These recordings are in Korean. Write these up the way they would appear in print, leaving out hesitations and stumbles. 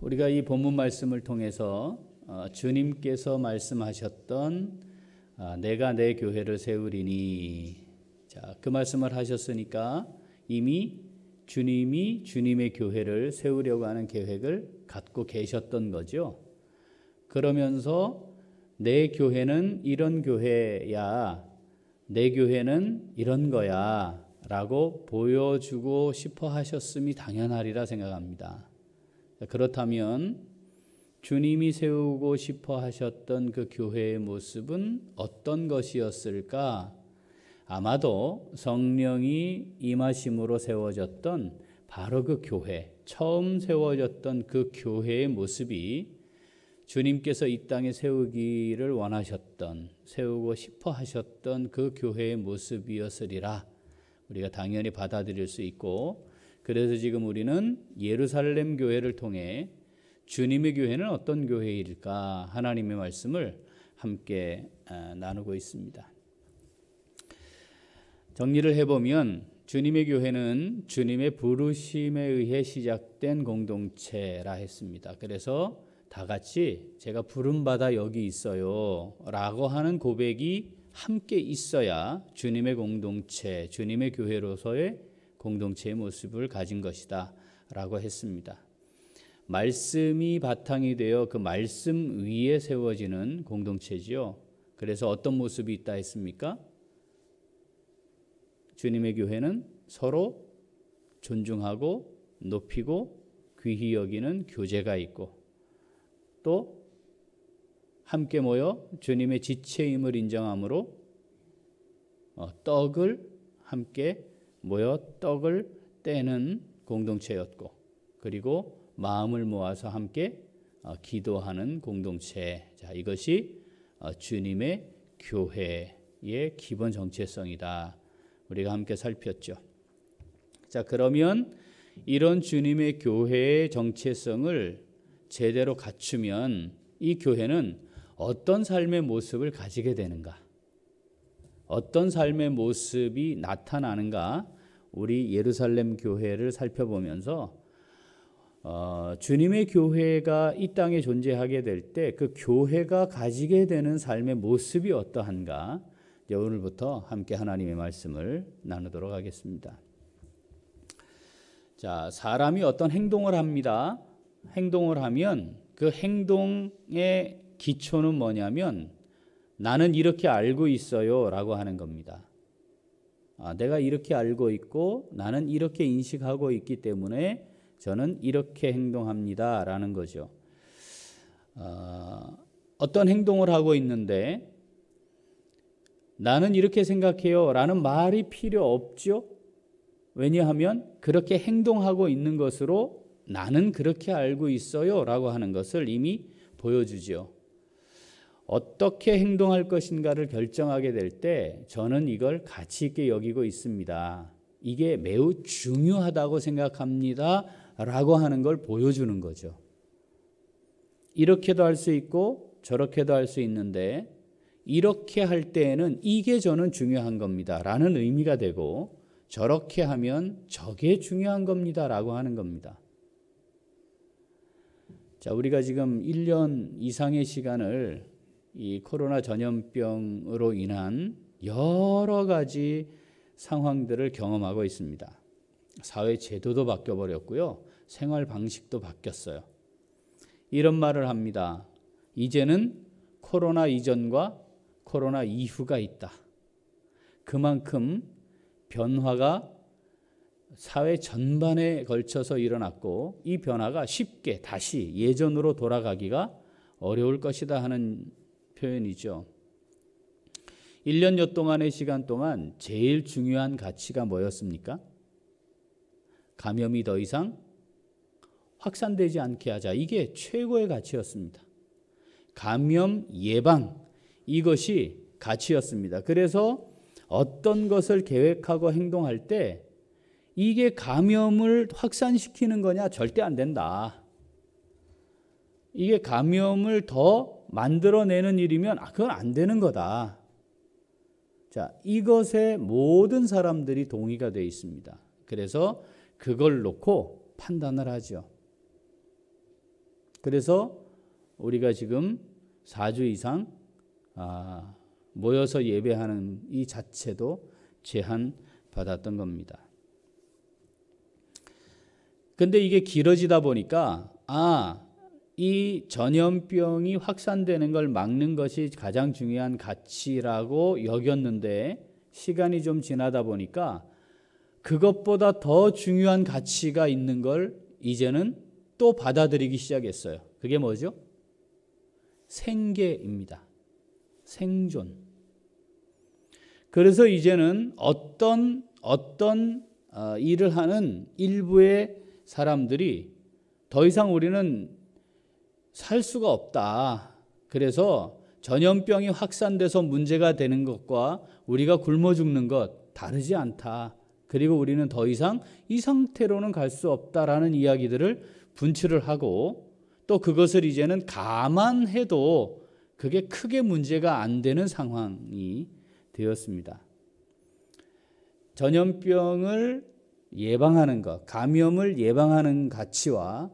우리가 이 본문 말씀을 통해서 주님께서 말씀하셨던 내가 내 교회를 세우리니, 자, 그 말씀을 하셨으니까 이미 주님이 주님의 교회를 세우려고 하는 계획을 갖고 계셨던 거죠. 그러면서 내 교회는 이런 교회야, 내 교회는 이런 거야 라고 보여주고 싶어 하셨음이 당연하리라 생각합니다. 그렇다면 주님이 세우고 싶어 하셨던 그 교회의 모습은 어떤 것이었을까? 아마도 성령이 임하심으로 세워졌던 바로 그 교회, 처음 세워졌던 그 교회의 모습이 주님께서 이 땅에 세우기를 원하셨던, 세우고 싶어 하셨던 그 교회의 모습이었으리라 우리가 당연히 받아들일 수 있고, 그래서 지금 우리는 예루살렘 교회를 통해 주님의 교회는 어떤 교회일까 하나님의 말씀을 함께 나누고 있습니다. 정리를 해보면 주님의 교회는 주님의 부르심에 의해 시작된 공동체라 했습니다. 그래서 다 같이 제가 부름받아 여기 있어요 라고 하는 고백이 함께 있어야 주님의 공동체, 주님의 교회로서의 공동체의 모습을 가진 것이다 라고 했습니다. 말씀이 바탕이 되어 그 말씀 위에 세워지는 공동체지요. 그래서 어떤 모습이 있다 했습니까? 주님의 교회는 서로 존중하고 높이고 귀히 여기는 교제가 있고, 또 함께 모여 주님의 지체임을 인정함으로 떡을 함께 모여 떡을 떼는 공동체였고, 그리고 마음을 모아서 함께 기도하는 공동체. 자, 이것이 주님의 교회의 기본 정체성이다. 우리가 함께 살폈죠. 자, 그러면 이런 주님의 교회의 정체성을 제대로 갖추면 이 교회는 어떤 삶의 모습을 가지게 되는가? 어떤 삶의 모습이 나타나는가? 우리 예루살렘 교회를 살펴보면서 주님의 교회가 이 땅에 존재하게 될 때 그 교회가 가지게 되는 삶의 모습이 어떠한가? 이제 오늘부터 함께 하나님의 말씀을 나누도록 하겠습니다. 자, 사람이 어떤 행동을 합니다. 행동을 하면 그 행동의 기초는 뭐냐면 나는 이렇게 알고 있어요 라고 하는 겁니다. 내가 이렇게 알고 있고 나는 이렇게 인식하고 있기 때문에 저는 이렇게 행동합니다 라는 거죠. 어떤 행동을 하고 있는데 나는 이렇게 생각해요 라는 말이 필요 없죠. 왜냐하면 그렇게 행동하고 있는 것으로 나는 그렇게 알고 있어요 라고 하는 것을 이미 보여주죠. 어떻게 행동할 것인가를 결정하게 될 때 저는 이걸 가치 있게 여기고 있습니다. 이게 매우 중요하다고 생각합니다 라고 하는 걸 보여주는 거죠. 이렇게도 할 수 있고 저렇게도 할 수 있는데 이렇게 할 때에는 이게 저는 중요한 겁니다 라는 의미가 되고, 저렇게 하면 저게 중요한 겁니다 라고 하는 겁니다. 자, 우리가 지금 1년 이상의 시간을 이 코로나 전염병으로 인한 여러 가지 상황들을 경험하고 있습니다. 사회 제도도 바뀌어버렸고요. 생활 방식도 바뀌었어요. 이런 말을 합니다. 이제는 코로나 이전과 코로나 이후가 있다. 그만큼 변화가 사회 전반에 걸쳐서 일어났고 이 변화가 쉽게 다시 예전으로 돌아가기가 어려울 것이다 하는 표현이죠. 1년여 동안의 시간 동안 제일 중요한 가치가 뭐였습니까? 감염이 더 이상 확산되지 않게 하자. 이게 최고의 가치였습니다. 감염 예방, 이것이 가치였습니다. 그래서 어떤 것을 계획하고 행동할 때 이게 감염을 확산시키는 거냐? 절대 안 된다. 이게 감염을 더 만들어내는 일이면 그건 안 되는 거다. 자, 이것에 모든 사람들이 동의가 되어 있습니다. 그래서 그걸 놓고 판단을 하죠. 그래서 우리가 지금 4주 이상 모여서 예배하는 이 자체도 제한받았던 겁니다. 근데 이게 길어지다 보니까 이 전염병이 확산되는 걸 막는 것이 가장 중요한 가치라고 여겼는데 시간이 좀 지나다 보니까 그것보다 더 중요한 가치가 있는 걸 이제는 또 받아들이기 시작했어요. 그게 뭐죠? 생계입니다. 생존. 그래서 이제는 어떤 일을 하는 일부의 사람들이 더 이상 우리는 살 수가 없다. 그래서 전염병이 확산돼서 문제가 되는 것과 우리가 굶어 죽는 것 다르지 않다. 그리고 우리는 더 이상 이 상태로는 갈 수 없다라는 이야기들을 분출을 하고 또 그것을 이제는 감안해도 그게 크게 문제가 안 되는 상황이 되었습니다. 전염병을 예방하는 것, 감염을 예방하는 가치와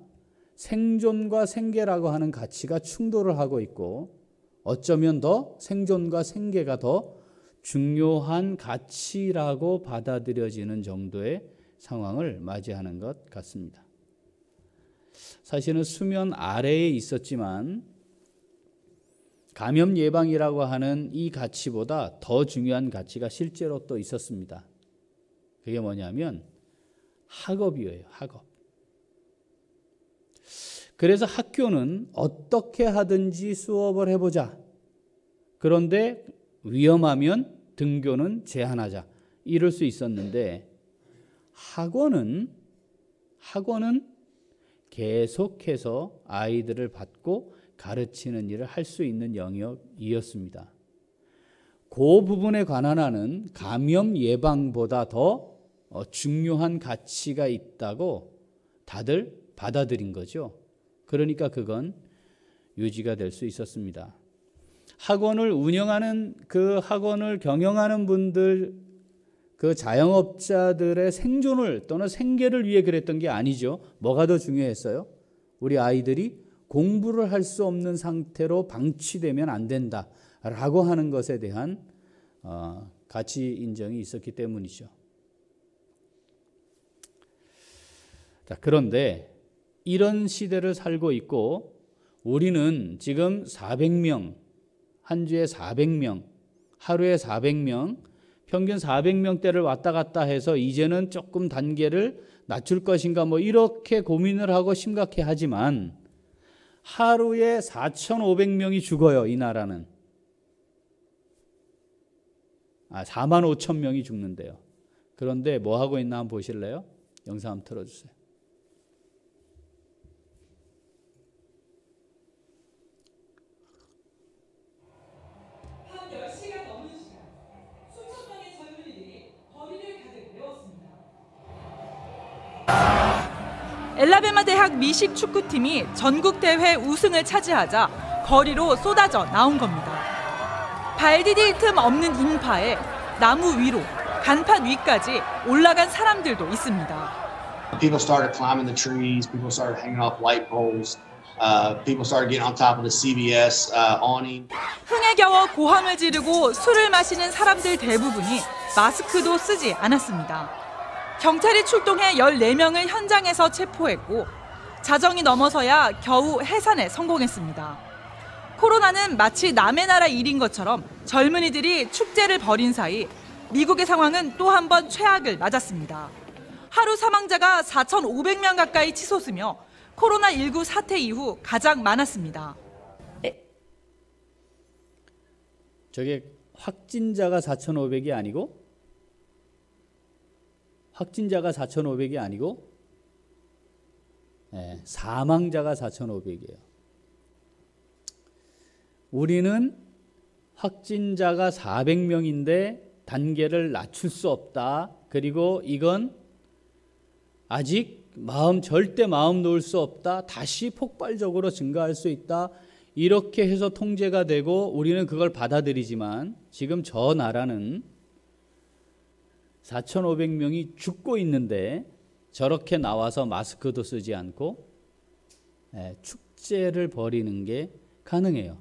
생존과 생계라고 하는 가치가 충돌을 하고 있고 어쩌면 더 생존과 생계가 더 중요한 가치라고 받아들여지는 정도의 상황을 맞이하는 것 같습니다. 사실은 수면 아래에 있었지만 감염 예방이라고 하는 이 가치보다 더 중요한 가치가 실제로 또 있었습니다. 그게 뭐냐면 학업이에요. 학업. 그래서 학교는 어떻게 하든지 수업을 해보자. 그런데 위험하면 등교는 제한하자. 이럴 수 있었는데 학원은 계속해서 아이들을 받고 가르치는 일을 할 수 있는 영역이었습니다. 그 부분에 관한 하는 감염 예방보다 더 중요한 가치가 있다고 다들 받아들인 거죠. 그러니까 그건 유지가 될 수 있었습니다. 학원을 운영하는 그 학원을 경영하는 분들, 그 자영업자들의 생존을 또는 생계를 위해 그랬던 게 아니죠. 뭐가 더 중요했어요? 우리 아이들이 공부를 할 수 없는 상태로 방치되면 안 된다라고 하는 것에 대한 가치 인정이 있었기 때문이죠. 자, 그런데 이런 시대를 살고 있고 우리는 지금 400명, 한 주에 400명, 하루에 400명, 평균 400명대를 왔다 갔다 해서 이제는 조금 단계를 낮출 것인가 뭐 이렇게 고민을 하고 심각해 하지만 하루에 4,500명이 죽어요. 이 나라는. 45,000명이 죽는데요. 그런데 뭐 하고 있나 한번 보실래요? 영상 한번 틀어주세요. 엘라베마 대학 미식 축구팀이 전국 대회 우승을 차지하자 거리로 쏟아져 나온 겁니다. 발 디딜 틈 없는 인파에 나무 위로, 간판 위까지 올라간 사람들도 있습니다. People started climbing the trees. People started hanging off light poles. People started getting on top of the CBS awning. 흥에 겨워 고함을 지르고 술을 마시는 사람들 대부분이 마스크도 쓰지 않았습니다. 경찰이 출동해 14명을 현장에서 체포했고 자정이 넘어서야 겨우 해산에 성공했습니다. 코로나는 마치 남의 나라 일인 것처럼 젊은이들이 축제를 벌인 사이 미국의 상황은 또 한 번 최악을 맞았습니다. 하루 사망자가 4,500명 가까이 치솟으며 코로나19 사태 이후 가장 많았습니다. 저게 확진자가 4,500이 아니고 사망자가 4,500이에요. 우리는 확진자가 400명인데 단계를 낮출 수 없다. 그리고 이건 아직 절대 마음 놓을 수 없다. 다시 폭발적으로 증가할 수 있다. 이렇게 해서 통제가 되고 우리는 그걸 받아들이지만 지금 저 나라는 4,500명이 죽고 있는데 저렇게 나와서 마스크도 쓰지 않고 축제를 벌이는 게 가능해요.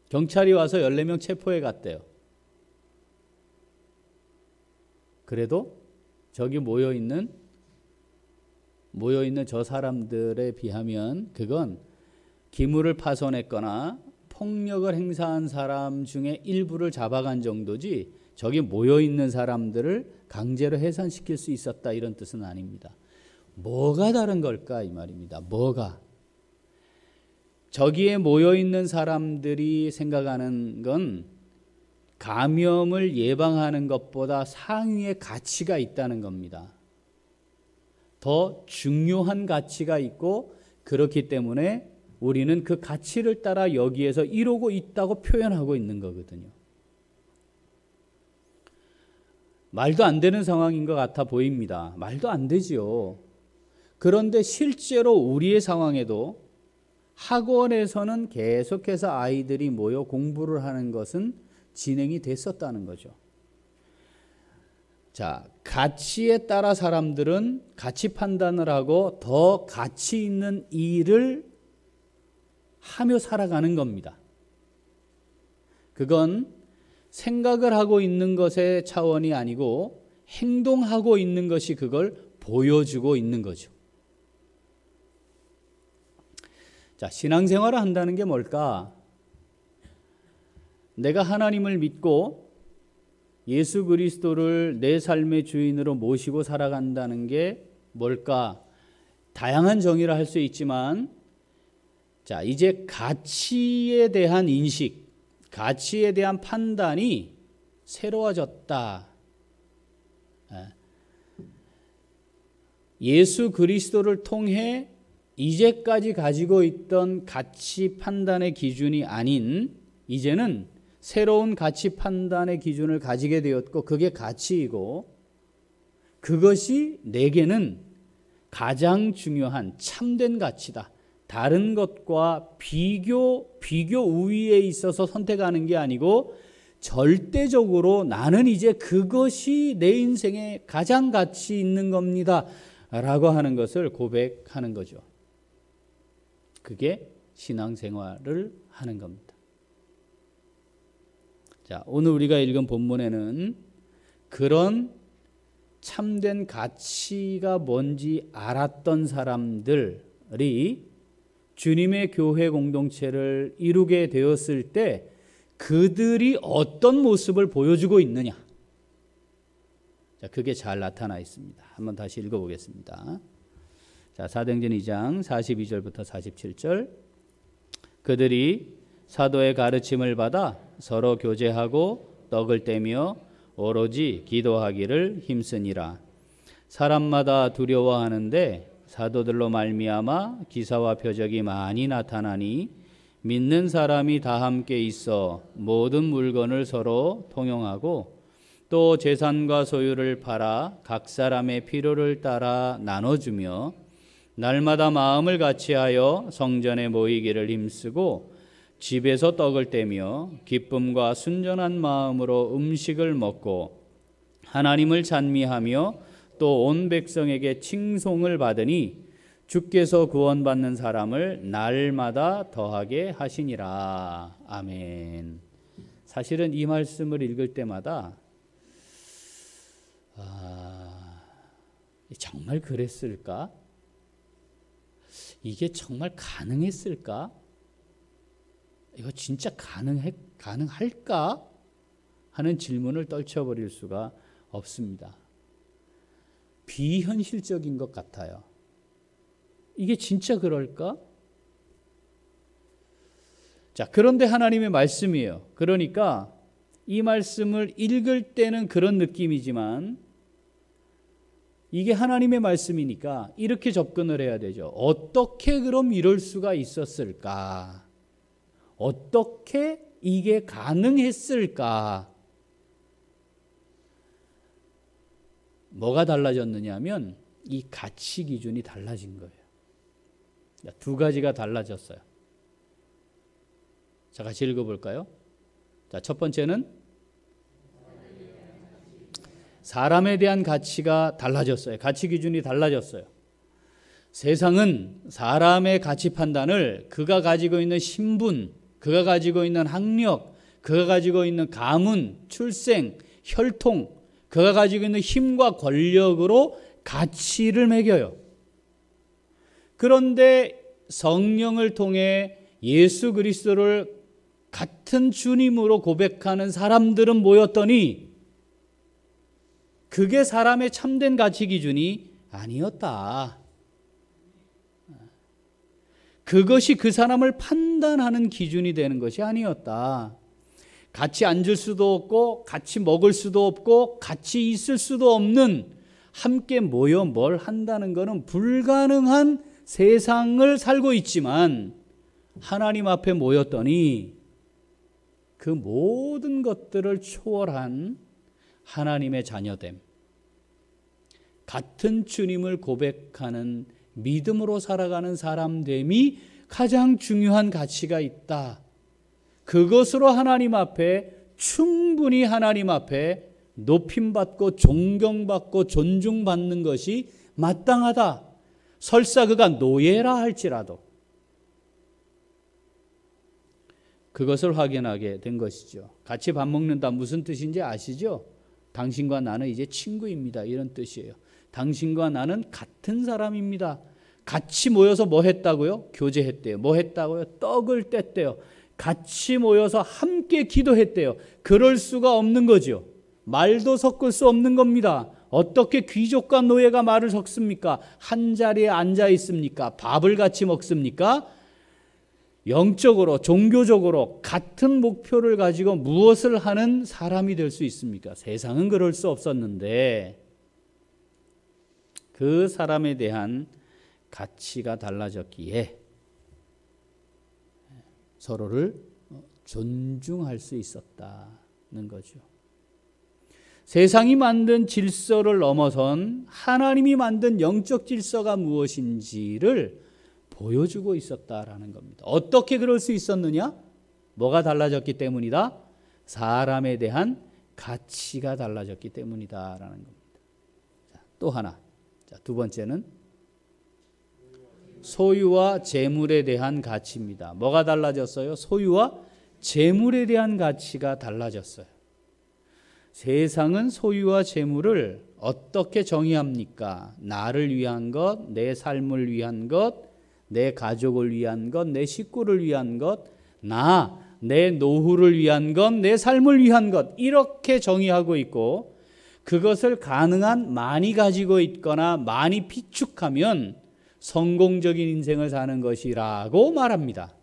경찰이 와서 14명 체포해 갔대요. 그래도 저기 모여있는 저 사람들에 비하면 그건 기물을 파손했거나 폭력을 행사한 사람 중에 일부를 잡아간 정도지 저기 모여있는 사람들을 강제로 해산시킬 수 있었다 이런 뜻은 아닙니다. 뭐가 다른 걸까 이 말입니다. 뭐가? 저기에 모여있는 사람들이 생각하는 건 감염을 예방하는 것보다 상위의 가치가 있다는 겁니다. 더 중요한 가치가 있고 그렇기 때문에 우리는 그 가치를 따라 여기에서 이루고 있다고 표현하고 있는 거거든요. 말도 안 되는 상황인 것 같아 보입니다. 말도 안 되지요. 그런데 실제로 우리의 상황에도 학원에서는 계속해서 아이들이 모여 공부를 하는 것은 진행이 됐었다는 거죠. 자, 가치에 따라 사람들은 가치 판단을 하고 더 가치 있는 일을 하며 살아가는 겁니다. 그건 생각을 하고 있는 것의 차원이 아니고 행동하고 있는 것이 그걸 보여주고 있는 거죠. 자, 신앙생활을 한다는 게 뭘까? 내가 하나님을 믿고 예수 그리스도를 내 삶의 주인으로 모시고 살아간다는 게 뭘까? 다양한 정의를 할 수 있지만 자, 이제 가치에 대한 인식, 가치에 대한 판단이 새로워졌다. 예수 그리스도를 통해 이제까지 가지고 있던 가치 판단의 기준이 아닌 이제는 새로운 가치 판단의 기준을 가지게 되었고 그게 가치이고 그것이 내게는 가장 중요한 참된 가치다. 다른 것과 비교 우위에 있어서 선택하는 게 아니고 절대적으로 나는 이제 그것이 내 인생에 가장 가치 있는 겁니다. 라고 하는 것을 고백하는 거죠. 그게 신앙생활을 하는 겁니다. 자, 오늘 우리가 읽은 본문에는 그런 참된 가치가 뭔지 알았던 사람들이 주님의 교회 공동체를 이루게 되었을 때 그들이 어떤 모습을 보여주고 있느냐. 자, 그게 잘 나타나 있습니다. 한번 다시 읽어보겠습니다. 자, 사도행전 2장 42절부터 47절. 그들이 사도의 가르침을 받아 서로 교제하고 떡을 떼며 오로지 기도하기를 힘쓰니라. 사람마다 두려워하는데 사도들로 말미암아 기사와 표적이 많이 나타나니 믿는 사람이 다 함께 있어 모든 물건을 서로 통용하고 또 재산과 소유를 팔아 각 사람의 필요를 따라 나눠주며 날마다 마음을 같이하여 성전에 모이기를 힘쓰고 집에서 떡을 떼며 기쁨과 순전한 마음으로 음식을 먹고 하나님을 찬미하며 또 온 백성에게 칭송을 받으니 주께서 구원받는 사람을 날마다 더하게 하시니라. 아멘. 사실은 이 말씀을 읽을 때마다 정말 그랬을까? 이게 정말 가능했을까? 이거 진짜 가능할까? 하는 질문을 떨쳐버릴 수가 없습니다. 비현실적인 것 같아요. 이게 진짜 그럴까? 자, 그런데 하나님의 말씀이에요. 그러니까 이 말씀을 읽을 때는 그런 느낌이지만 이게 하나님의 말씀이니까 이렇게 접근을 해야 되죠. 어떻게 그럼 이럴 수가 있었을까? 어떻게 이게 가능했을까? 뭐가 달라졌느냐면 이 가치 기준이 달라진 거예요. 두 가지가 달라졌어요. 자, 같이 읽어볼까요? 자, 첫 번째는 사람에 대한 가치가 달라졌어요. 가치 기준이 달라졌어요. 세상은 사람의 가치 판단을 그가 가지고 있는 신분, 그가 가지고 있는 학력, 그가 가지고 있는 가문, 출생, 혈통, 그가 가지고 있는 힘과 권력으로 가치를 매겨요. 그런데 성령을 통해 예수 그리스도를 같은 주님으로 고백하는 사람들은 모였더니 그게 사람의 참된 가치 기준이 아니었다. 그것이 그 사람을 판단하는 기준이 되는 것이 아니었다. 같이 앉을 수도 없고 같이 먹을 수도 없고 같이 있을 수도 없는, 함께 모여 뭘 한다는 것은 불가능한 세상을 살고 있지만 하나님 앞에 모였더니 그 모든 것들을 초월한 하나님의 자녀됨, 같은 주님을 고백하는 믿음으로 살아가는 사람됨이 가장 중요한 가치가 있다. 그것으로 하나님 앞에, 충분히 하나님 앞에 높임받고 존경받고 존중받는 것이 마땅하다. 설사 그가 노예라 할지라도 그것을 확인하게 된 것이죠. 같이 밥 먹는다 무슨 뜻인지 아시죠? 당신과 나는 이제 친구입니다, 이런 뜻이에요. 당신과 나는 같은 사람입니다. 같이 모여서 뭐 했다고요? 교제했대요. 뭐 했다고요? 떡을 뗐대요. 같이 모여서 함께 기도했대요. 그럴 수가 없는 거죠. 말도 섞을 수 없는 겁니다. 어떻게 귀족과 노예가 말을 섞습니까? 한 자리에 앉아 있습니까? 밥을 같이 먹습니까? 영적으로, 종교적으로 같은 목표를 가지고 무엇을 하는 사람이 될 수 있습니까? 세상은 그럴 수 없었는데 그 사람에 대한 가치가 달라졌기에 서로를 존중할 수 있었다는 거죠. 세상이 만든 질서를 넘어선 하나님이 만든 영적 질서가 무엇인지를 보여주고 있었다라는 겁니다. 어떻게 그럴 수 있었느냐? 뭐가 달라졌기 때문이다? 사람에 대한 가치가 달라졌기 때문이다라는 겁니다. 자, 또 하나. 자, 두 번째는 소유와 재물에 대한 가치입니다. 뭐가 달라졌어요? 소유와 재물에 대한 가치가 달라졌어요. 세상은 소유와 재물을 어떻게 정의합니까? 나를 위한 것, 내 삶을 위한 것, 내 가족을 위한 것, 내 식구를 위한 것, 내 노후를 위한 것, 내 삶을 위한 것, 이렇게 정의하고 있고, 그것을 가능한 많이 가지고 있거나 많이 비축하면 성공적인 인생을 사는 것이라고 말합니다.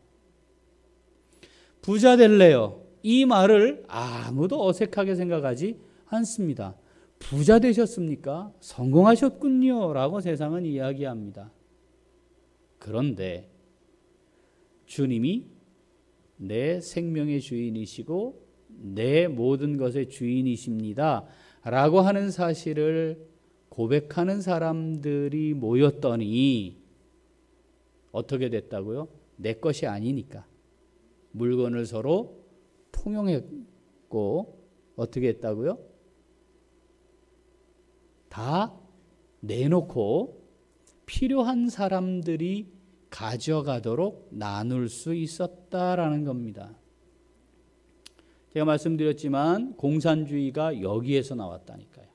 부자 될래요? 이 말을 아무도 어색하게 생각하지 않습니다. 부자 되셨습니까? 성공하셨군요 라고 세상은 이야기합니다. 그런데 주님이 내 생명의 주인이시고 내 모든 것의 주인이십니다 라고 하는 사실을 고백하는 사람들이 모였더니 어떻게 됐다고요? 내 것이 아니니까 물건을 서로 통용했고 어떻게 했다고요? 다 내놓고 필요한 사람들이 가져가도록 나눌 수 있었다라는 겁니다. 제가 말씀드렸지만 공산주의가 여기에서 나왔다니까요.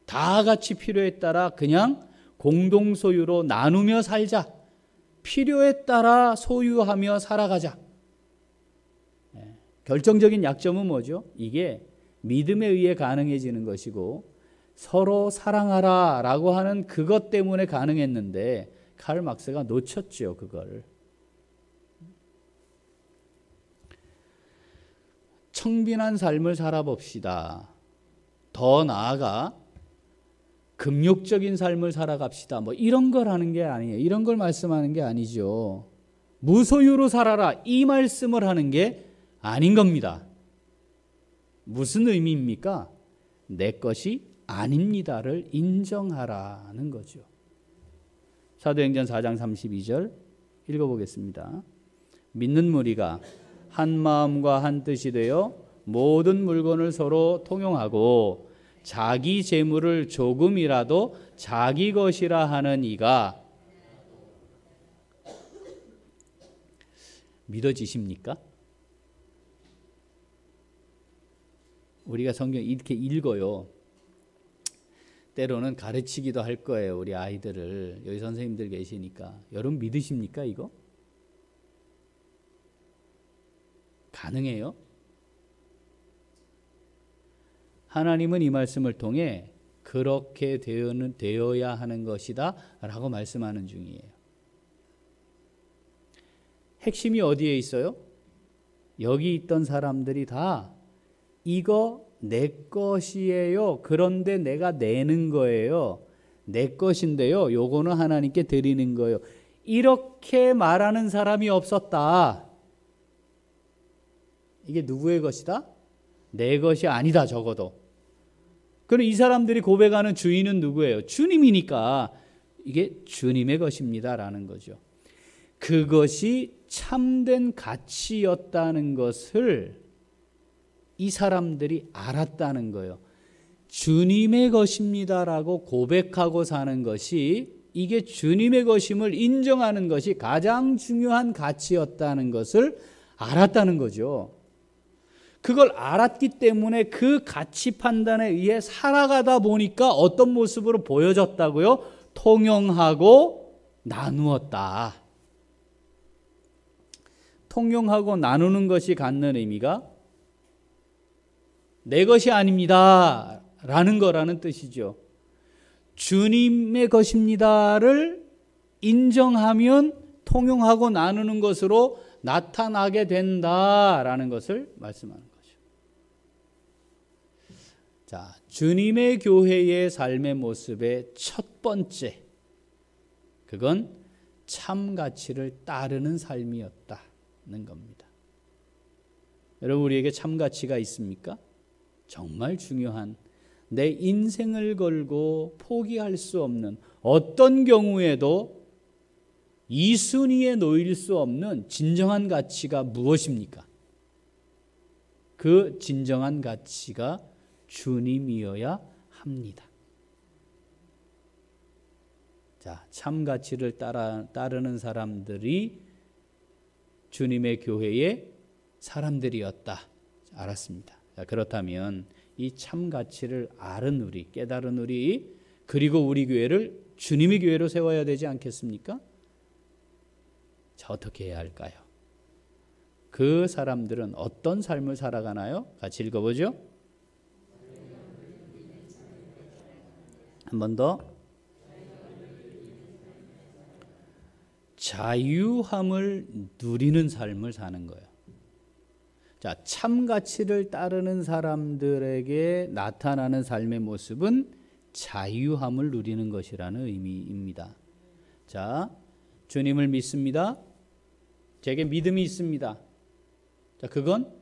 다 같이 필요에 따라 그냥 공동소유로 나누며 살자. 필요에 따라 소유하며 살아가자. 결정적인 약점은 뭐죠? 이게 믿음에 의해 가능해지는 것이고 서로 사랑하라 라고 하는 그것 때문에 가능했는데 칼 막스가 놓쳤죠, 그걸. 청빈한 삶을 살아봅시다. 더 나아가 금욕적인 삶을 살아갑시다. 뭐 이런 걸 하는 게 아니에요. 이런 걸 말씀하는 게 아니죠. 무소유로 살아라. 이 말씀을 하는 게 아닌 겁니다. 무슨 의미입니까? 내 것이 아닙니다를 인정하라는 거죠. 사도행전 4장 32절 읽어보겠습니다. 믿는 무리가 한 마음과 한 뜻이 되어 모든 물건을 서로 통용하고 자기 재물을 조금이라도 자기 것이라 하는 이가 믿어지십니까? 우리가 성경 이렇게 읽어요. 때로는 가르치기도 할 거예요. 우리 아이들을. 여기 선생님들 계시니까. 여러분 믿으십니까 이거? 가능해요? 하나님은 이 말씀을 통해 그렇게 되어야 하는 것이다 라고 말씀하는 중이에요. 핵심이 어디에 있어요? 여기 있던 사람들이 다 이거 내 것이에요. 그런데 내가 내는 거예요. 내 것인데요. 요거는 하나님께 드리는 거예요. 이렇게 말하는 사람이 없었다. 이게 누구의 것이다? 내 것이 아니다 적어도. 그럼 이 사람들이 고백하는 주인은 누구예요? 주님이니까 이게 주님의 것입니다라는 거죠. 그것이 참된 가치였다는 것을 이 사람들이 알았다는 거예요. 주님의 것입니다라고 고백하고 사는 것이 이게 주님의 것임을 인정하는 것이 가장 중요한 가치였다는 것을 알았다는 거죠. 그걸 알았기 때문에 그 가치 판단에 의해 살아가다 보니까 어떤 모습으로 보여졌다고요? 통용하고 나누었다. 통용하고 나누는 것이 갖는 의미가 내 것이 아닙니다 라는 거라는 뜻이죠. 주님의 것입니다를 인정하면 통용하고 나누는 것으로 나타나게 된다라는 것을 말씀하는 거죠. 자, 주님의 교회의 삶의 모습의 첫 번째, 그건 참 가치를 따르는 삶이었다는 겁니다. 여러분, 우리에게 참 가치가 있습니까? 정말 중요한, 내 인생을 걸고 포기할 수 없는, 어떤 경우에도 이 순위에 놓일 수 없는 진정한 가치가 무엇입니까? 그 진정한 가치가 주님이어야 합니다. 자, 참 가치를 따르는 사람들이 주님의 교회의 사람들이었다. 알았습니다. 자, 그렇다면 이 참 가치를 아는 우리, 깨달은 우리, 그리고 우리 교회를 주님의 교회로 세워야 되지 않겠습니까? 자, 어떻게 해야 할까요? 그 사람들은 어떤 삶을 살아가나요? 같이 읽어보죠. 한 번 더. 자유함을 누리는 삶을 사는 거예요. 자, 참 가치를 따르는 사람들에게 나타나는 삶의 모습은 자유함을 누리는 것이라는 의미입니다. 자, 주님을 믿습니다. 제게 믿음이 있습니다. 자, 그건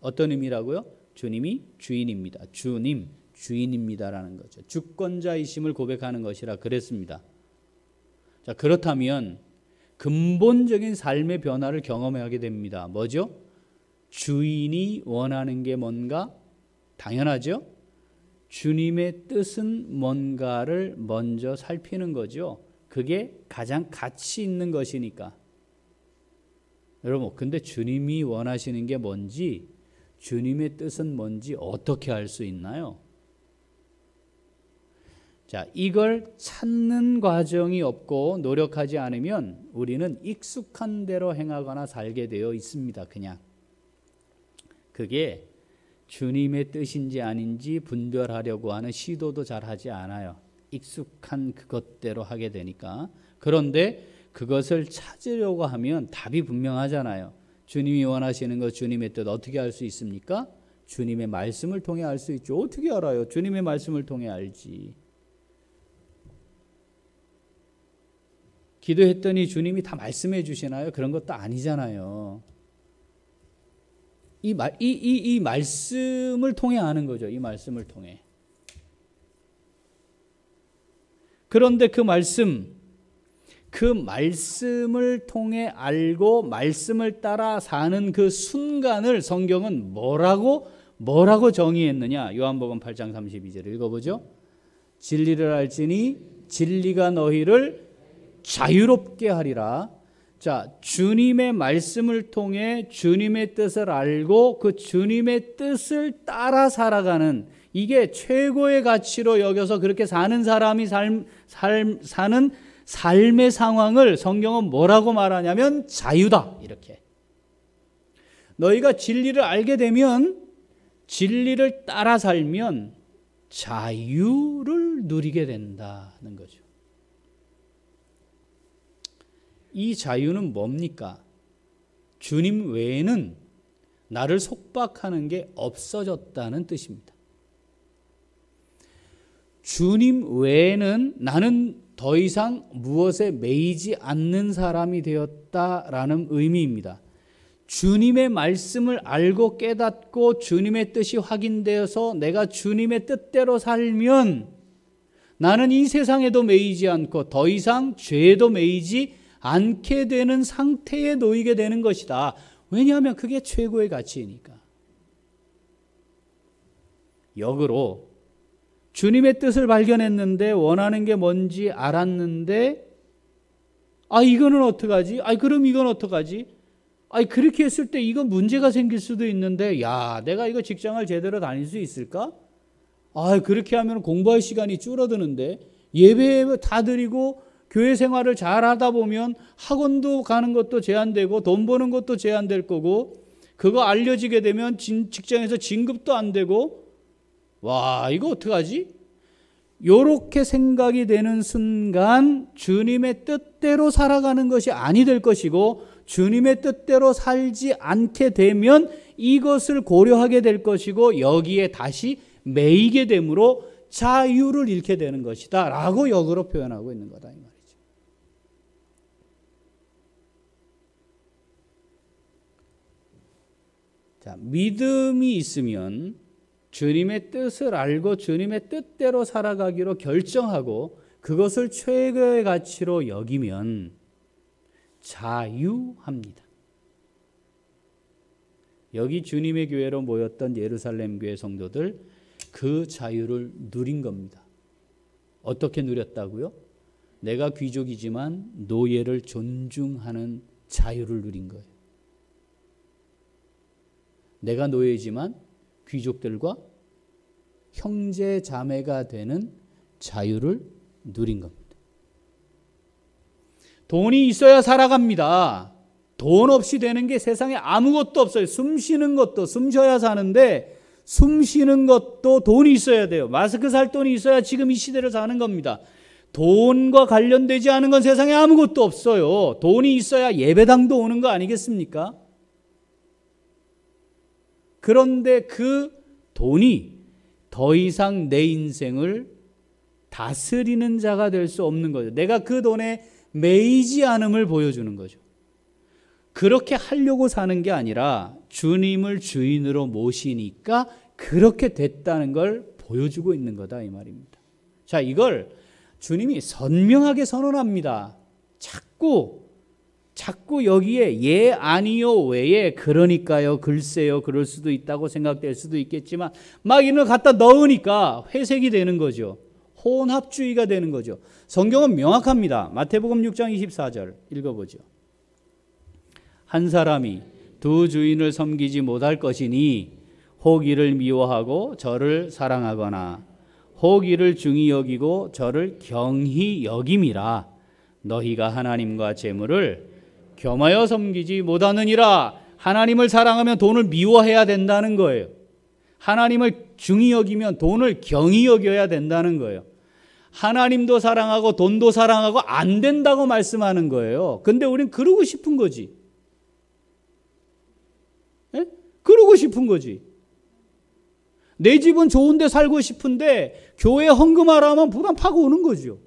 어떤 의미라고요? 주님이 주인입니다. 주님, 주인입니다라는 거죠. 주권자이심을 고백하는 것이라 그랬습니다. 자, 그렇다면 근본적인 삶의 변화를 경험하게 됩니다. 뭐죠? 주인이 원하는 게 뭔가? 당연하죠? 주님의 뜻은 뭔가를 먼저 살피는 거죠. 그게 가장 가치 있는 것이니까. 여러분, 근데 주님이 원하시는 게 뭔지, 주님의 뜻은 뭔지 어떻게 알 수 있나요? 자, 이걸 찾는 과정이 없고 노력하지 않으면 우리는 익숙한 대로 행하거나 살게 되어 있습니다. 그냥. 그게 주님의 뜻인지 아닌지 분별하려고 하는 시도도 잘 하지 않아요. 익숙한 그것대로 하게 되니까. 그런데 그것을 찾으려고 하면 답이 분명하잖아요. 주님이 원하시는 것, 주님의 뜻 어떻게 알 수 있습니까? 주님의 말씀을 통해 알 수 있죠. 어떻게 알아요? 주님의 말씀을 통해 알지. 기도했더니 주님이 다 말씀해 주시나요? 그런 것도 아니잖아요. 이 말씀을 통해 아는 거죠. 이 말씀을 통해. 그런데 그 말씀을 통해 알고 말씀을 따라 사는 그 순간을 성경은 뭐라고 뭐라고 정의했느냐? 요한복음 8장 32절 읽어보죠. 진리를 알지니 진리가 너희를 자유롭게 하리라. 자, 주님의 말씀을 통해 주님의 뜻을 알고 그 주님의 뜻을 따라 살아가는, 이게 최고의 가치로 여겨서 그렇게 사는 사람이 사는 삶의 상황을 성경은 뭐라고 말하냐면 자유다, 이렇게. 너희가 진리를 알게 되면, 진리를 따라 살면 자유를 누리게 된다는 거죠. 이 자유는 뭡니까? 주님 외에는 나를 속박하는 게 없어졌다는 뜻입니다. 주님 외에는 나는 더 이상 무엇에 매이지 않는 사람이 되었다라는 의미입니다. 주님의 말씀을 알고 깨닫고 주님의 뜻이 확인되어서 내가 주님의 뜻대로 살면 나는 이 세상에도 매이지 않고 더 이상 죄에도 매이지 않게 되는 상태에 놓이게 되는 것이다. 왜냐하면 그게 최고의 가치이니까. 역으로 주님의 뜻을 발견했는데 원하는 게 뭔지 알았는데 이거는 어떡하지? 그럼 이건 어떡하지? 그렇게 했을 때 이거 문제가 생길 수도 있는데 내가 이거 직장을 제대로 다닐 수 있을까? 그렇게 하면 공부할 시간이 줄어드는데 예배 다 드리고 교회 생활을 잘 하다 보면 학원도 가는 것도 제한되고 돈 버는 것도 제한될 거고 그거 알려지게 되면 직장에서 진급도 안 되고 이거 어떡하지? 요렇게 생각이 되는 순간 주님의 뜻대로 살아가는 것이 아니 될 것이고 주님의 뜻대로 살지 않게 되면 이것을 고려하게 될 것이고 여기에 다시 매이게 되므로 자유를 잃게 되는 것이다 라고 역으로 표현하고 있는 거다 이 말이죠. 자, 믿음이 있으면 주님의 뜻을 알고 주님의 뜻대로 살아가기로 결정하고 그것을 최고의 가치로 여기면 자유합니다. 여기 주님의 교회로 모였던 예루살렘 교회 성도들 그 자유를 누린 겁니다. 어떻게 누렸다고요? 내가 귀족이지만 노예를 존중하는 자유를 누린 거예요. 내가 노예지만 귀족들과 형제 자매가 되는 자유를 누린 겁니다. 돈이 있어야 살아갑니다. 돈 없이 되는 게 세상에 아무것도 없어요. 숨 쉬는 것도 숨 쉬어야 사는데 숨 쉬는 것도 돈이 있어야 돼요. 마스크 살 돈이 있어야 지금 이 시대를 사는 겁니다. 돈과 관련되지 않은 건 세상에 아무것도 없어요. 돈이 있어야 예배당도 오는 거 아니겠습니까? 그런데 그 돈이 더 이상 내 인생을 다스리는 자가 될 수 없는 거죠. 내가 그 돈에 매이지 않음을 보여주는 거죠. 그렇게 하려고 사는 게 아니라 주님을 주인으로 모시니까 그렇게 됐다는 걸 보여주고 있는 거다 이 말입니다. 자, 이걸 주님이 선명하게 선언합니다. 자꾸 여기에 예 아니요 외에 그러니까요 글쎄요 그럴 수도 있다고 생각될 수도 있겠지만 막 이런 걸 갖다 넣으니까 회색이 되는 거죠. 혼합주의가 되는 거죠. 성경은 명확합니다. 마태복음 6장 24절 읽어보죠. 한 사람이 두 주인을 섬기지 못할 것이니 혹 이를 미워하고 저를 사랑하거나 혹 이를 중히 여기고 저를 경히 여김이라. 너희가 하나님과 재물을 겸하여 섬기지 못하느니라. 하나님을 사랑하면 돈을 미워해야 된다는 거예요. 하나님을 중히 여기면 돈을 경히 여겨야 된다는 거예요. 하나님도 사랑하고 돈도 사랑하고 안 된다고 말씀하는 거예요. 근데 우린 그러고 싶은 거지. 예? 그러고 싶은 거지. 내 집은 좋은 데 살고 싶은데 교회 헌금하라 하면 부담 파고 오는 거죠.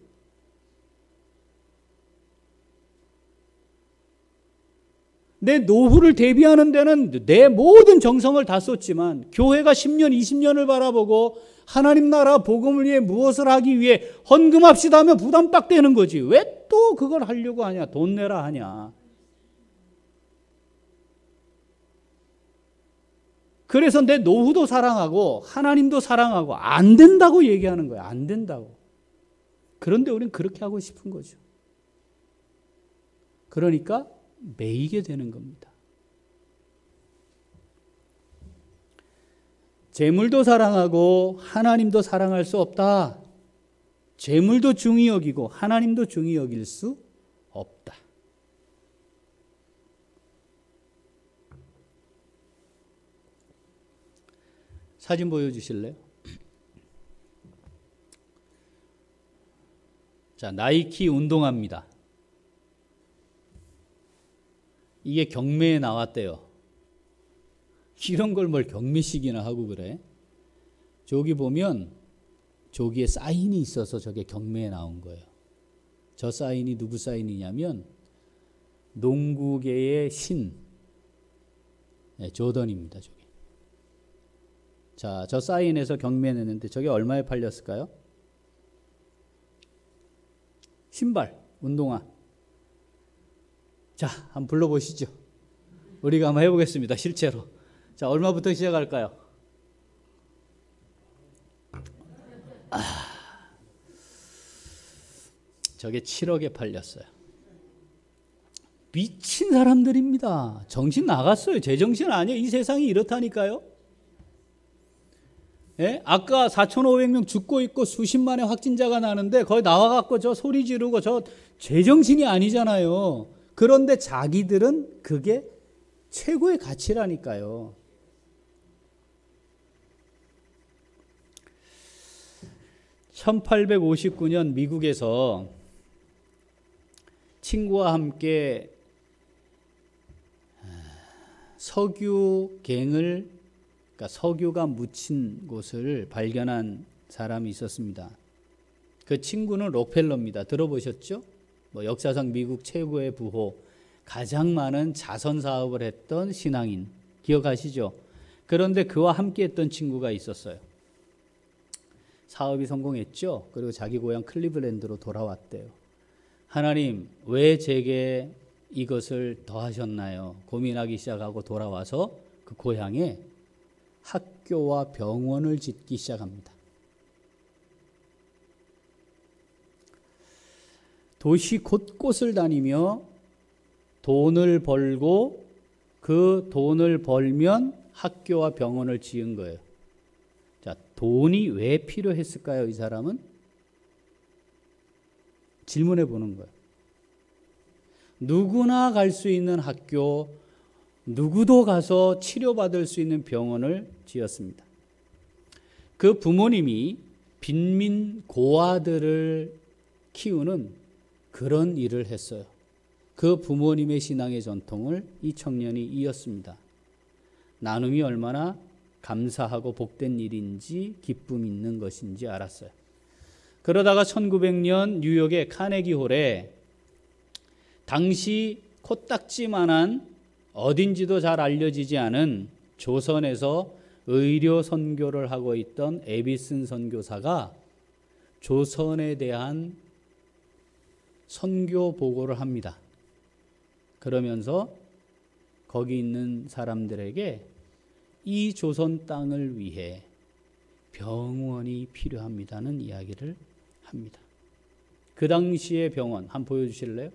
내 노후를 대비하는 데는 내 모든 정성을 다 썼지만 교회가 10년, 20년을 바라보고 하나님 나라 복음을 위해 무엇을 하기 위해 헌금합시다 하면 부담 딱 되는 거지. 왜 또 그걸 하려고 하냐? 돈 내라 하냐? 그래서 내 노후도 사랑하고 하나님도 사랑하고 안 된다고 얘기하는 거예요. 안 된다고. 그런데 우리는 그렇게 하고 싶은 거죠. 그러니까 매이게 되는 겁니다. 재물도 사랑하고 하나님도 사랑할 수 없다. 재물도 중히 여기고 하나님도 중히 여길 수 없다. 사진 보여주실래요? 자, 나이키 운동화입니다. 이게 경매에 나왔대요. 이런 걸 뭘 경매식이나 하고 그래? 저기 보면 저기에 사인이 있어서 저게 경매에 나온 거예요. 저 사인이 누구 사인이냐면 농구계의 신, 조던입니다. 저기. 자, 저 사인에서 경매에 냈는데 저게 얼마에 팔렸을까요? 신발, 운동화. 자, 한번 불러보시죠. 우리가 한번 해보겠습니다. 실제로. 자, 얼마부터 시작할까요? 저게 7억에 팔렸어요. 미친 사람들입니다. 정신 나갔어요. 제정신 아니에요. 이 세상이 이렇다니까요. 예? 아까 4,500명 죽고 있고 수십만의 확진자가 나는데 거기 나와갖고 저 소리 지르고 저 제정신이 아니잖아요. 그런데 자기들은 그게 최고의 가치라니까요. (1859년) 미국에서 친구와 함께 석유갱을, 그러니까 석유가 묻힌 곳을 발견한 사람이 있었습니다. 그 친구는 록펠러입니다. 들어보셨죠? 뭐 역사상 미국 최고의 부호, 가장 많은 자선 사업을 했던 신앙인, 기억하시죠? 그런데 그와 함께 했던 친구가 있었어요. 사업이 성공했죠. 그리고 자기 고향 클리블랜드로 돌아왔대요. 하나님, 왜 제게 이것을 더하셨나요? 고민하기 시작하고 돌아와서 그 고향에 학교와 병원을 짓기 시작합니다. 도시 곳곳을 다니며 돈을 벌고 그 돈을 벌면 학교와 병원을 지은 거예요. 자, 돈이 왜 필요했을까요? 이 사람은 질문해 보는 거예요. 누구나 갈 수 있는 학교, 누구도 가서 치료받을 수 있는 병원을 지었습니다. 그 부모님이 빈민 고아들을 키우는 그런 일을 했어요. 그 부모님의 신앙의 전통을 이 청년이 이었습니다. 나눔이 얼마나 감사하고 복된 일인지 기쁨 있는 것인지 알았어요. 그러다가 1900년 뉴욕의 카네기홀에 당시 코딱지만한 어딘지도 잘 알려지지 않은 조선에서 의료 선교를 하고 있던 에비슨 선교사가 조선에 대한 선교 보고를 합니다. 그러면서 거기 있는 사람들에게 이 조선 땅을 위해 병원이 필요합니다는 이야기를 합니다. 그 당시의 병원 한번 보여주실래요?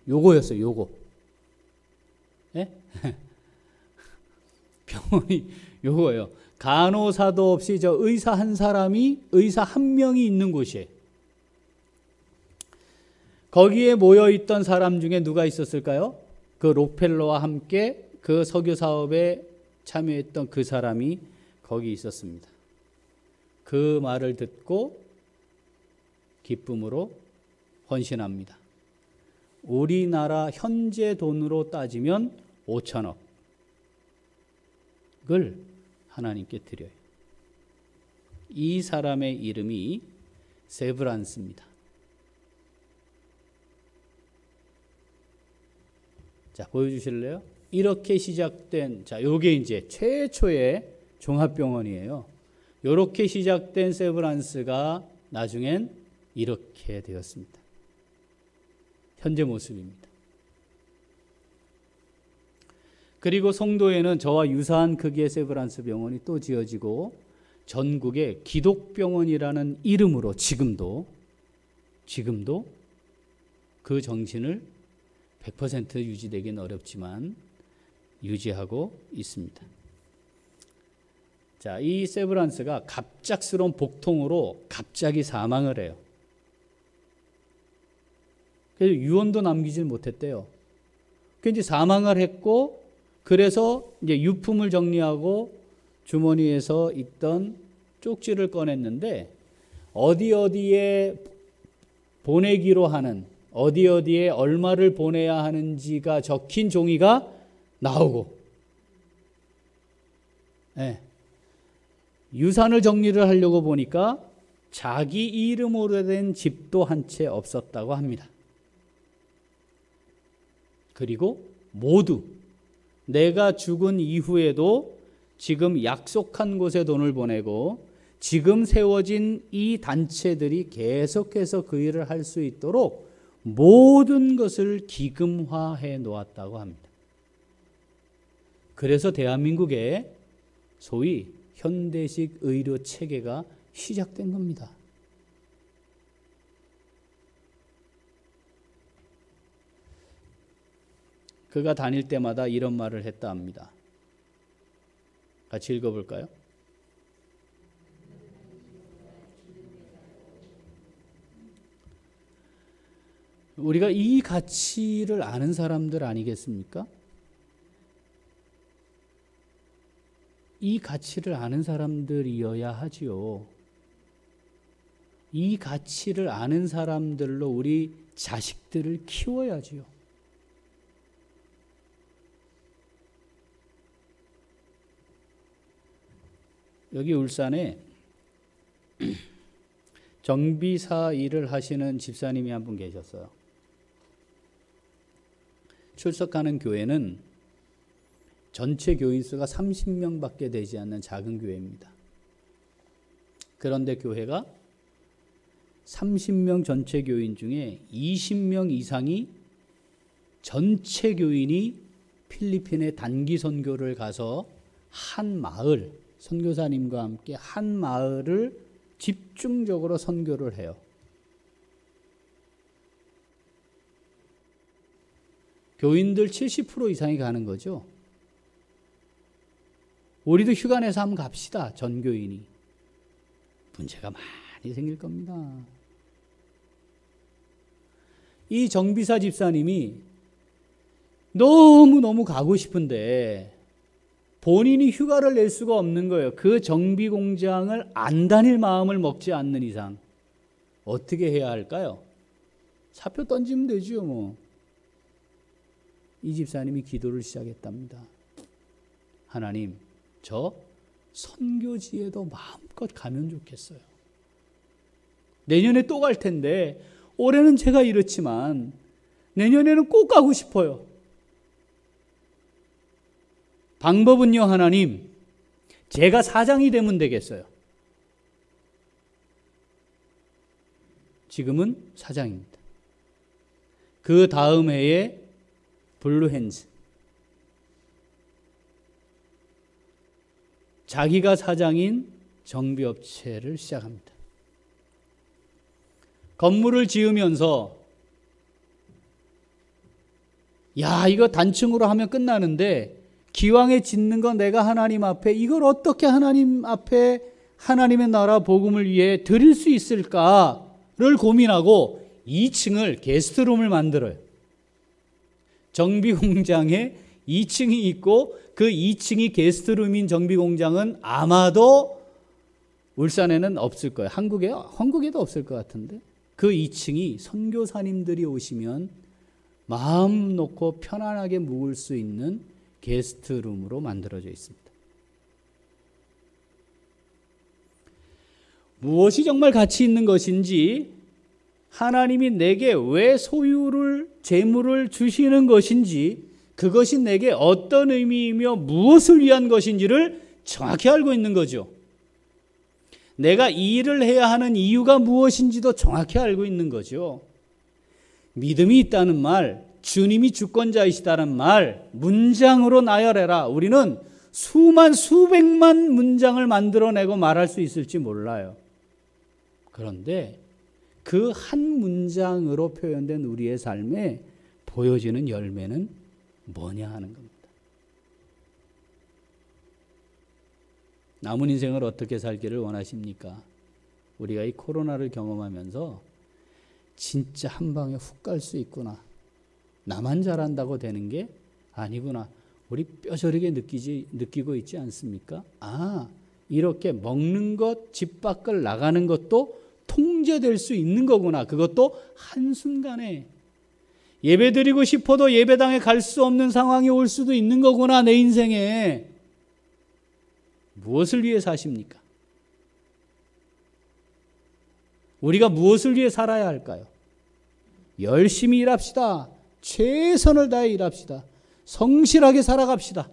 요거였어요. 요거. 예? 병원이 요거예요. 간호사도 없이 저 의사 한 명이 있는 곳이에요. 거기에 모여 있던 사람 중에 누가 있었을까요? 그 록펠러와 함께 그 석유 사업에 참여했던 그 사람이 거기 있었습니다. 그 말을 듣고 기쁨으로 헌신합니다. 우리나라 현재 돈으로 따지면 5천억을 하나님께 드려요. 이 사람의 이름이 세브란스입니다. 자, 보여주실래요? 이렇게 시작된, 자, 요게 이제 최초의 종합병원이에요. 이렇게 시작된 세브란스가 나중엔 이렇게 되었습니다. 현재 모습입니다. 그리고 송도에는 저와 유사한 크기의 세브란스 병원이 또 지어지고 전국에 기독병원이라는 이름으로 지금도 그 정신을 100% 유지되기는 어렵지만 유지하고 있습니다. 자, 이 세브란스가 갑작스러운 복통으로 갑자기 사망을 해요. 그래서 유언도 남기질 못했대요. 그래서 이제 사망을 했고, 그래서 이제 유품을 정리하고 주머니에서 있던 쪽지를 꺼냈는데 어디에 보내기로 하는, 어디에 얼마를 보내야 하는지가 적힌 종이가 나오고, 네. 유산을 정리를 하려고 보니까 자기 이름으로 된 집도 한 채 없었다고 합니다. 그리고 모두 내가 죽은 이후에도 지금 약속한 곳에 돈을 보내고 지금 세워진 이 단체들이 계속해서 그 일을 할 수 있도록 모든 것을 기금화해 놓았다고 합니다. 그래서 대한민국에 소위 현대식 의료 체계가 시작된 겁니다. 그가 다닐 때마다 이런 말을 했다 합니다. 같이 읽어볼까요? 우리가 이 가치를 아는 사람들 아니겠습니까? 이 가치를 아는 사람들이어야 하지요. 이 가치를 아는 사람들로 우리 자식들을 키워야지요. 여기 울산에 정비사 일을 하시는 집사님이 한 분 계셨어요. 출석하는 교회는 전체 교인 수가 30명밖에 되지 않는 작은 교회입니다. 그런데 교회가 30명 전체 교인 중에 20명 이상이 전체 교인이 필리핀에 단기 선교를 가서 한 마을, 선교사님과 함께 한 마을을 집중적으로 선교를 해요. 교인들 70% 이상이 가는 거죠. 우리도 휴가 내서 한번 갑시다. 전교인이. 문제가 많이 생길 겁니다. 이 정비사 집사님이 너무너무 가고 싶은데 본인이 휴가를 낼 수가 없는 거예요. 그 정비 공장을 안 다닐 마음을 먹지 않는 이상 어떻게 해야 할까요? 사표 던지면 되죠, 뭐. 이 집사님이 기도를 시작했답니다. 하나님, 저 선교지에도 마음껏 가면 좋겠어요. 내년에 또 갈 텐데 올해는 제가 이렇지만 내년에는 꼭 가고 싶어요. 방법은요, 하나님, 제가 사장이 되면 되겠어요. 지금은 사장입니다. 그 다음 해에 블루핸즈, 자기가 사장인 정비업체를 시작합니다. 건물을 지으면서 야, 이거 단층으로 하면 끝나는데 기왕에 짓는 건 내가 하나님 앞에 이걸 어떻게 하나님 앞에 하나님의 나라 복음을 위해 드릴 수 있을까를 고민하고 2층을 게스트룸을 만들어요. 정비 공장에 2층이 있고 그 2층이 게스트룸인 정비 공장은 아마도 울산에는 없을 거예요. 한국에도 없을 것 같은데 그 2층이 선교사님들이 오시면 마음 놓고 편안하게 묵을 수 있는 게스트룸으로 만들어져 있습니다. 무엇이 정말 가치 있는 것인지, 하나님이 내게 왜 소유를, 재물을 주시는 것인지, 그것이 내게 어떤 의미이며 무엇을 위한 것인지를 정확히 알고 있는 거죠. 내가 이 일을 해야 하는 이유가 무엇인지도 정확히 알고 있는 거죠. 믿음이 있다는 말, 주님이 주권자이시다는 말 문장으로 나열해라. 우리는 수백만 문장을 만들어내고 말할 수 있을지 몰라요. 그런데 그 한 문장으로 표현된 우리의 삶에 보여지는 열매는 뭐냐 하는 겁니다. 남은 인생을 어떻게 살기를 원하십니까? 우리가 이 코로나를 경험하면서 진짜 한 방에 훅 갈 수 있구나. 나만 잘한다고 되는 게 아니구나. 우리 뼈저리게 느끼고 있지 않습니까? 아, 이렇게 먹는 것, 집 밖을 나가는 것도 통제될 수 있는 거구나. 그것도 한순간에. 예배드리고 싶어도 예배당에 갈 수 없는 상황이 올 수도 있는 거구나. 내 인생에. 무엇을 위해 사십니까? 우리가 무엇을 위해 살아야 할까요? 열심히 일합시다. 최선을 다해 일합시다. 성실하게 살아갑시다.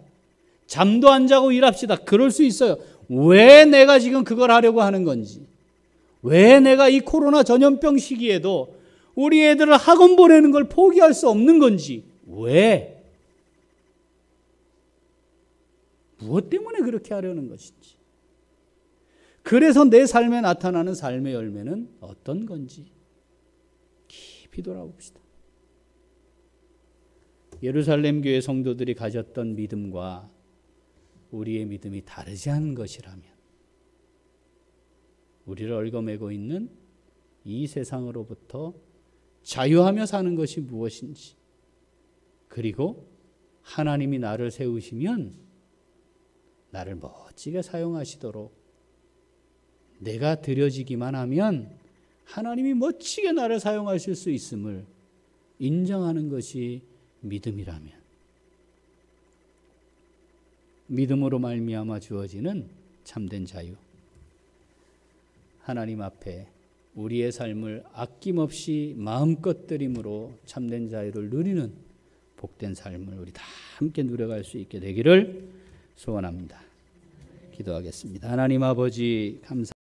잠도 안 자고 일합시다. 그럴 수 있어요. 왜 내가 지금 그걸 하려고 하는 건지, 왜 내가 이 코로나 전염병 시기에도 우리 애들을 학원 보내는 걸 포기할 수 없는 건지, 왜? 무엇 때문에 그렇게 하려는 것인지, 그래서 내 삶에 나타나는 삶의 열매는 어떤 건지 깊이 돌아봅시다. 예루살렘 교회 성도들이 가졌던 믿음과 우리의 믿음이 다르지 않은 것이라면 우리를 얽어매고 있는 이 세상으로부터 자유하며 사는 것이 무엇인지, 그리고 하나님이 나를 세우시면 나를 멋지게 사용하시도록 내가 드려지기만 하면 하나님이 멋지게 나를 사용하실 수 있음을 인정하는 것이 믿음이라면, 믿음으로 말미암아 주어지는 참된 자유, 하나님 앞에 우리의 삶을 아낌없이 마음껏 드림으로 참된 자유를 누리는 복된 삶을 우리 다 함께 누려갈 수 있게 되기를 소원합니다. 기도하겠습니다. 하나님 아버지 감사합니다.